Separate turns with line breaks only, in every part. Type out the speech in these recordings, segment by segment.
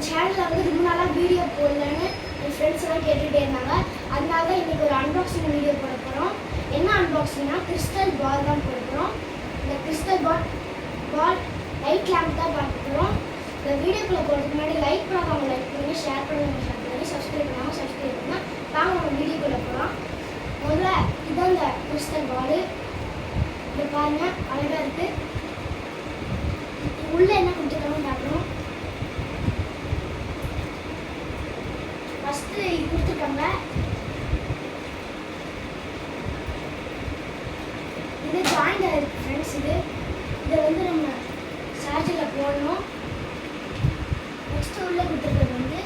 சேனலில் வந்து ரொம்ப நாளாக வீடியோ போடலன்னு என் ஃப்ரெண்ட்ஸ் எல்லாம் கேட்டுகிட்டே இருந்தாங்க. அதனால தான் இன்றைக்கி ஒரு அன்பாக்சிங் வீடியோ போட போகிறோம். என்ன அன்பாக்சிங்னா கிறிஸ்டல் பால் தான் போட போகிறோம். இந்த கிறிஸ்டல் பால் லைட் லேம்ப் தான் பார்க்க போகிறோம். இந்த வீடியோக்குள்ளே போகிறதுக்கு முன்னாடி லைக் பண்ணாமல் லைக் பண்ணுங்கள், ஷேர் பண்ணுங்கள், சப்ஸ்கிரைப் பண்ணாமல் சப்ஸ்கிரைப் பண்ணால் வாங்க நம்ம வீடியோக்குள்ளே போகலாம். முதல்ல இதுதான் இந்த கிறிஸ்டல் பால். இதை பாருங்கள், அழகாக இருக்குது. உள்ளே என்ன கொடுத்துருக்காங்கன்னு பார்க்கணும். ஃபஸ்ட்டு கொடுத்துருக்காங்க. இது ஜாயிண்டாக இருக்குது ஃப்ரெண்ட்ஸ். இதை வந்து நம்ம சார்ஜரில் போடணும். நெக்ஸ்ட்டு உள்ளே கொடுத்துருக்கிறது வந்து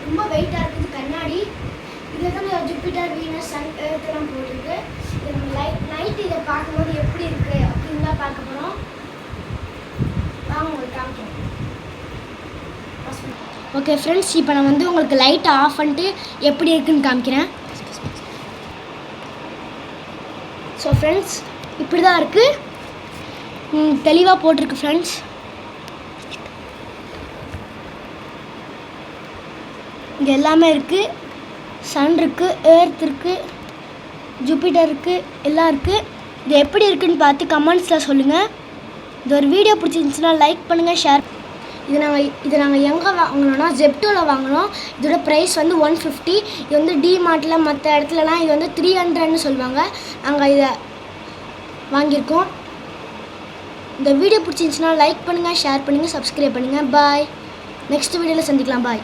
ரொம்ப வெயிட்டாக இருக்குது, கண்ணாடி. இதில் தான் ஜூபிட்டர், வீனஸ், சன், எர்த்லாம் போட்டிருக்கு. இது நம்ம நைட் இதை பார்க்கும்போது எப்படி இருக்குது அப்படின்னு தான் பார்க்க போகிறோம். வாங்க உங்களுக்கு காமிக்கிறோம். ஓகே ஃப்ரெண்ட்ஸ், இப்போ நான் வந்து உங்களுக்கு லைட்டை ஆஃப் பண்ணிட்டு எப்படி இருக்குன்னு காமிக்கிறேன். ஸோ ஃப்ரெண்ட்ஸ், இப்படி தான் இருக்குது, தெளிவாக போட்டிருக்கு ஃப்ரெண்ட்ஸ். இங்கே எல்லாமே இருக்குது. சன் இருக்குது, எர்த் இருக்குது, ஜூபிட்டர் இருக்குது, எல்லாம் இருக்குது. இது எப்படி இருக்குதுன்னு பார்த்து கமெண்ட்ஸில் சொல்லுங்கள். இது ஒரு வீடியோ பிடிச்சிருந்துச்சுன்னா லைக் பண்ணுங்கள், ஷேர். இது நாங்கள் எங்கே வாங்கினோன்னா ஜெப்டோவில் வாங்கினோம். இதோட ப்ரைஸ் வந்து 150. இது வந்து டிமார்ட்டில் மற்ற இடத்துலலாம் இது வந்து 300ன்னு சொல்லுவாங்க. நாங்கள் இதை வாங்கியிருக்கோம். இந்த வீடியோ பிடிச்சிருந்துச்சுன்னா லைக் பண்ணுங்கள், ஷேர் பண்ணுங்கள், சப்ஸ்கிரைப் பண்ணுங்கள். பாய். நெக்ஸ்ட் வீடியோவில் சந்திக்கலாம். பாய்.